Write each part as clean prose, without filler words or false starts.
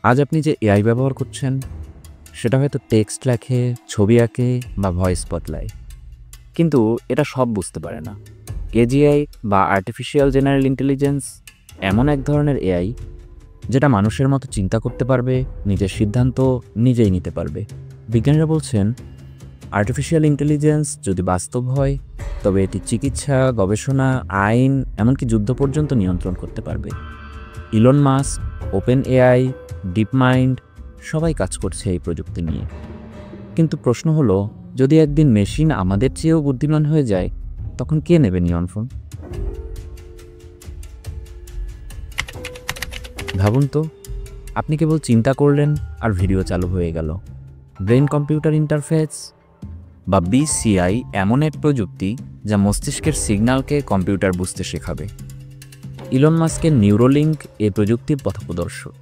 আজ আপনি যে এআই ব্যবহার করছেন সেটা হয়তো টেক্সট লেখে, ছবি আঁকে বা ভয়েস বদলায়, কিন্তু এটা সব বুঝতে পারে না। এজিআই বা আর্টিফিশিয়াল জেনারেল ইন্টেলিজেন্স এমন এক ধরনের এআই যেটা মানুষের মতো চিন্তা করতে পারবে, নিজের সিদ্ধান্ত নিজেই নিতে পারবে। বিজ্ঞানীরা বলছেন আর্টিফিশিয়াল ইন্টেলিজেন্স যদি বাস্তব হয় তবে এটি চিকিৎসা, গবেষণা, আইন, এমনকি যুদ্ধ পর্যন্ত নিয়ন্ত্রণ করতে পারবে। Elon Musk, open AI, deep mind সবাই কাজ করছে এই প্রযুক্তি নিয়ে। কিন্তু প্রশ্ন হলো, যদি একদিন মেশিন আমাদের চেয়েও বুদ্ধিমান হয়ে যায় তখন কে নেবে নিয়ন্ত্রণ? ভাবুন তো, আপনি কেবল চিন্তা করলেন আর ভিডিও চালু হয়ে গেল। ব্রেন কম্পিউটার ইন্টারফেস বা বিসিআই এমন এক প্রযুক্তি যা মস্তিষ্কের সিগন্যালকে কম্পিউটার বুঝতে শেখাবে। ইলন মাস্কের নিউরোলিঙ্ক এই প্রযুক্তির পথপ্রদর্শক।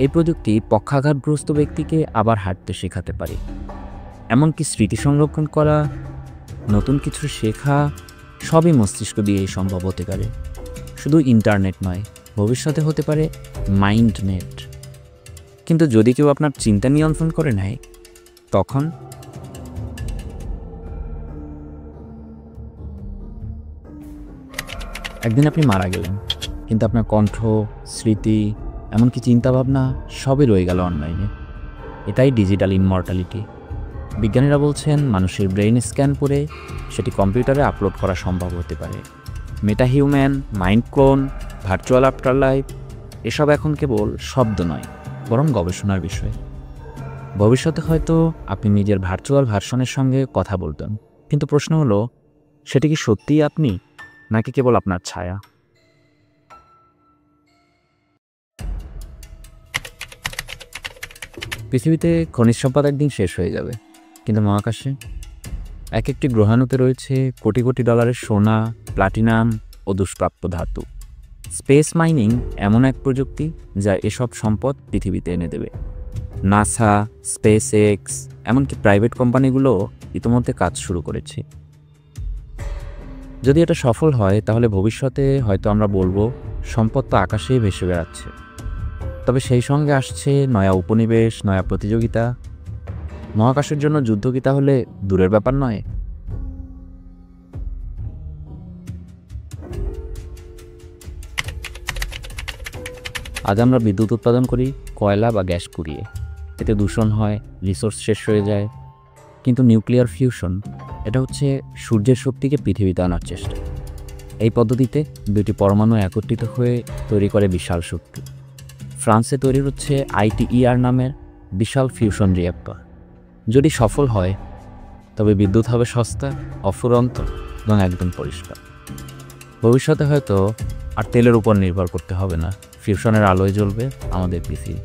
এই প্রযুক্তি পক্ষাঘাতগ্রস্ত ব্যক্তিকে আবার হাঁটতে শেখাতে পারে, এমনকি স্মৃতি সংরক্ষণ করা, নতুন কিছু শেখা, সবই মস্তিষ্ক দিয়েই সম্ভব হতে পারে। শুধু ইন্টারনেট নয়, ভবিষ্যতে হতে পারে মাইন্ড নেট। কিন্তু যদি কেউ আপনার চিন্তা নিয়ন্ত্রণ করে নেয় তখন? একদিন আপনি মারা গেলেন, কিন্তু আপনার কণ্ঠ, স্মৃতি, এমনকি চিন্তাভাবনা সবই রয়ে গেল অনলাইনে। এটাই ডিজিটাল ইনমর্টালিটি। বিজ্ঞানীরা বলছেন মানুষের ব্রেইন স্ক্যান করে সেটি কম্পিউটারে আপলোড করা সম্ভব হতে পারে। Meta human, mind clone, virtual afterlife এসব এখন কেবল শব্দ নয়, বরং গবেষণার বিষয়। ভবিষ্যতে হয়তো আপনি নিজের ভার্চুয়াল ভার্সনের সঙ্গে কথা বলতেন, কিন্তু প্রশ্ন হলো, সেটি কি সত্যিই আপনি নাকি কেবল আপনার ছায়া? পৃথিবীতে খনিজ সম্পদ একদিন শেষ হয়ে যাবে, কিন্তু মহাকাশে এক একটি গ্রহাণুতে রয়েছে কোটি কোটি ডলারের সোনা, প্লাটিনাম ও দুষ্প্রাপ্য ধাতু। স্পেস মাইনিং এমন এক প্রযুক্তি যা এসব সম্পদ পৃথিবীতে এনে দেবে। নাসা, স্পেস এক্স, এমনকি প্রাইভেট কোম্পানিগুলো ইতিমধ্যে কাজ শুরু করেছে। যদি এটা সফল হয় তাহলে ভবিষ্যতে হয়তো আমরা বলবো সম্পদ তো আকাশেই ভেসে বেড়াচ্ছে। তবে সেই সঙ্গে আসছে নয়া উপনিবেশ, নয়া প্রতিযোগিতা। মহাকাশের জন্য যুদ্ধ কি তাহলে দূরের ব্যাপার নয়? আজ আমরা বিদ্যুৎ উৎপাদন করি কয়লা বা গ্যাস পুড়িয়ে। এতে দূষণ হয়, রিসোর্স শেষ হয়ে যায়। কিন্তু নিউক্লিয়ার ফিউশন, এটা হচ্ছে সূর্যের শক্তিকে পৃথিবীতে আনার চেষ্টা। এই পদ্ধতিতে দুটি পরমাণু একত্রিত হয়ে তৈরি করে বিশাল শক্তি। ফ্রান্সে তৈরি হচ্ছে ITER নামের বিশাল ফিউশন রিঅ্যাক্টর। যদি সফল হয় তবে বিদ্যুৎ হবে সস্তা, অফুরন্ত এবং একদম পরিষ্কার। ভবিষ্যতে হয়তো আর তেলের উপর নির্ভর করতে হবে না, ফিউশনের আলোয় জ্বলবে আমাদের পৃথিবী।